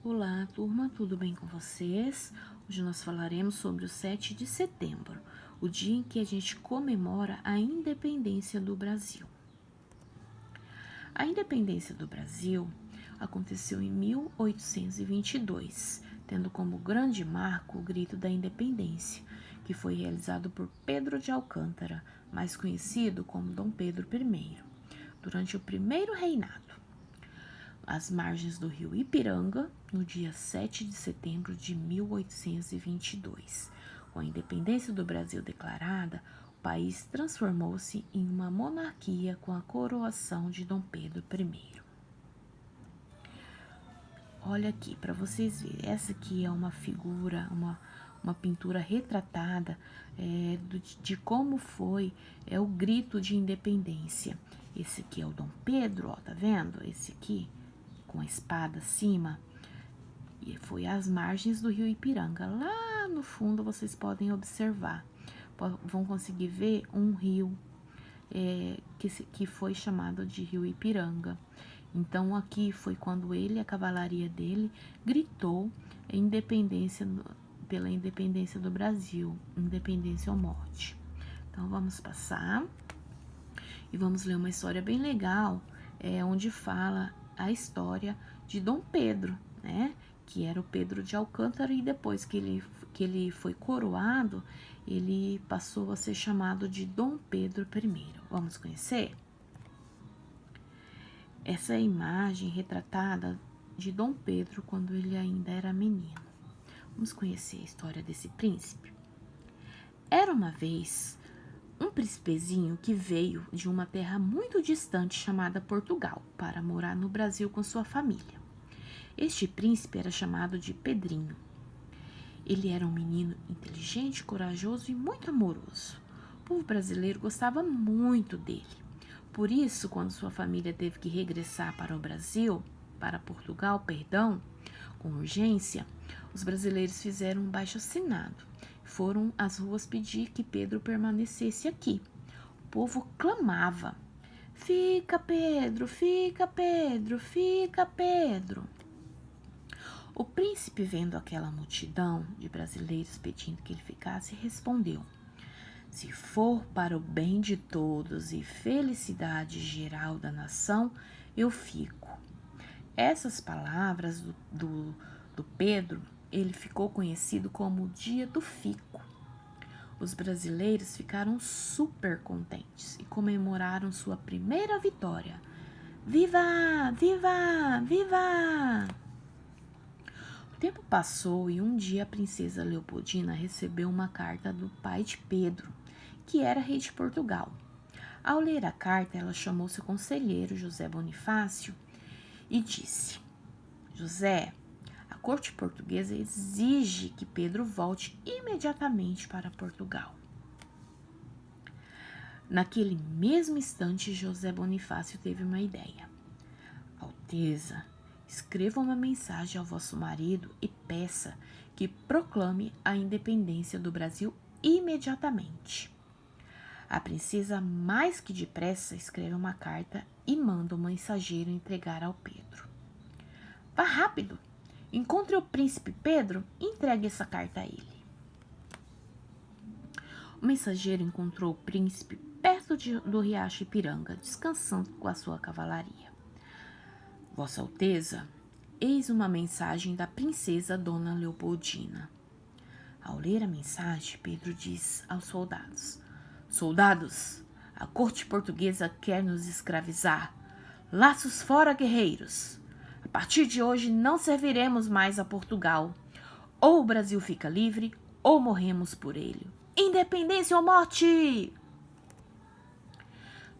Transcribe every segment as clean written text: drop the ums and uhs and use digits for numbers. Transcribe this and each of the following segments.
Olá, turma, tudo bem com vocês? Hoje nós falaremos sobre o 7 de setembro, o dia em que a gente comemora a independência do Brasil. A independência do Brasil aconteceu em 1822, tendo como grande marco o Grito da Independência, que foi realizado por Pedro de Alcântara, mais conhecido como Dom Pedro I, durante o primeiro reinado, às margens do rio Ipiranga, no dia 7 de setembro de 1822. Com a independência do Brasil declarada, o país transformou-se em uma monarquia com a coroação de Dom Pedro I. Olha aqui, para vocês verem, essa aqui é uma figura, uma pintura retratada de como foi o grito de independência. Esse aqui é o Dom Pedro, ó, tá vendo? Esse aqui, com a espada acima, e foi às margens do rio Ipiranga. Lá no fundo vocês podem observar, vão conseguir ver um rio que foi chamado de rio Ipiranga. Então aqui foi quando ele, a cavalaria dele, gritou pela independência do Brasil, independência ou morte. Então vamos passar e vamos ler uma história bem legal, onde fala a história de Dom Pedro, né? Que era o Pedro de Alcântara, e depois que ele foi coroado, ele passou a ser chamado de Dom Pedro I. Vamos conhecer? Essa é a imagem retratada de Dom Pedro quando ele ainda era menino. Vamos conhecer a história desse príncipe? Era uma vez um príncipezinho que veio de uma terra muito distante chamada Portugal para morar no Brasil com sua família. Este príncipe era chamado de Pedrinho. Ele era um menino inteligente, corajoso e muito amoroso. O povo brasileiro gostava muito dele. Por isso, quando sua família teve que regressar para Portugal, perdão, com urgência, os brasileiros fizeram um baixo-assinado. Foram às ruas pedir que Pedro permanecesse aqui. O povo clamava: "Fica, Pedro, fica, Pedro, fica, Pedro." O príncipe, vendo aquela multidão de brasileiros pedindo que ele ficasse, respondeu: "Se for para o bem de todos e felicidade geral da nação, eu fico." Essas palavras do Pedro, ele ficou conhecido como o Dia do Fico. Os brasileiros ficaram super contentes e comemoraram sua primeira vitória. Viva! Viva! Viva! O tempo passou e um dia a princesa Leopoldina recebeu uma carta do pai de Pedro, que era rei de Portugal. Ao ler a carta, ela chamou seu conselheiro, José Bonifácio, e disse: "José, a corte portuguesa exige que Pedro volte imediatamente para Portugal." Naquele mesmo instante, José Bonifácio teve uma ideia. "Alteza, escreva uma mensagem ao vosso marido e peça que proclame a independência do Brasil imediatamente." A princesa, mais que depressa, escreve uma carta e manda o mensageiro entregar ao Pedro. "Vá rápido! Encontre o príncipe Pedro e entregue essa carta a ele." O mensageiro encontrou o príncipe perto do riacho Ipiranga, descansando com a sua cavalaria. "Vossa Alteza, eis uma mensagem da princesa Dona Leopoldina." Ao ler a mensagem, Pedro diz aos soldados: "Soldados, a corte portuguesa quer nos escravizar. Laços fora, guerreiros! A partir de hoje não serviremos mais a Portugal. Ou o Brasil fica livre, ou morremos por ele. Independência ou morte!"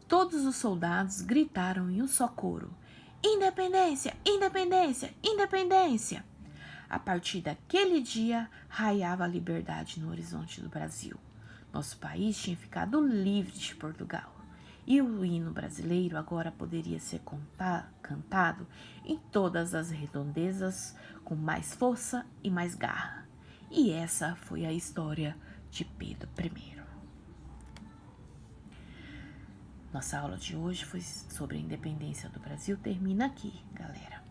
Todos os soldados gritaram em um só coro: "Independência! Independência! Independência!" A partir daquele dia, raiava a liberdade no horizonte do Brasil. Nosso país tinha ficado livre de Portugal. E o hino brasileiro agora poderia ser cantado em todas as redondezas, com mais força e mais garra. E essa foi a história de Pedro I. Nossa aula de hoje foi sobre a independência do Brasil. Termina aqui, galera.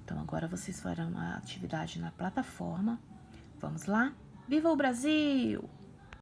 Então, agora vocês farão a atividade na plataforma. Vamos lá? Viva o Brasil!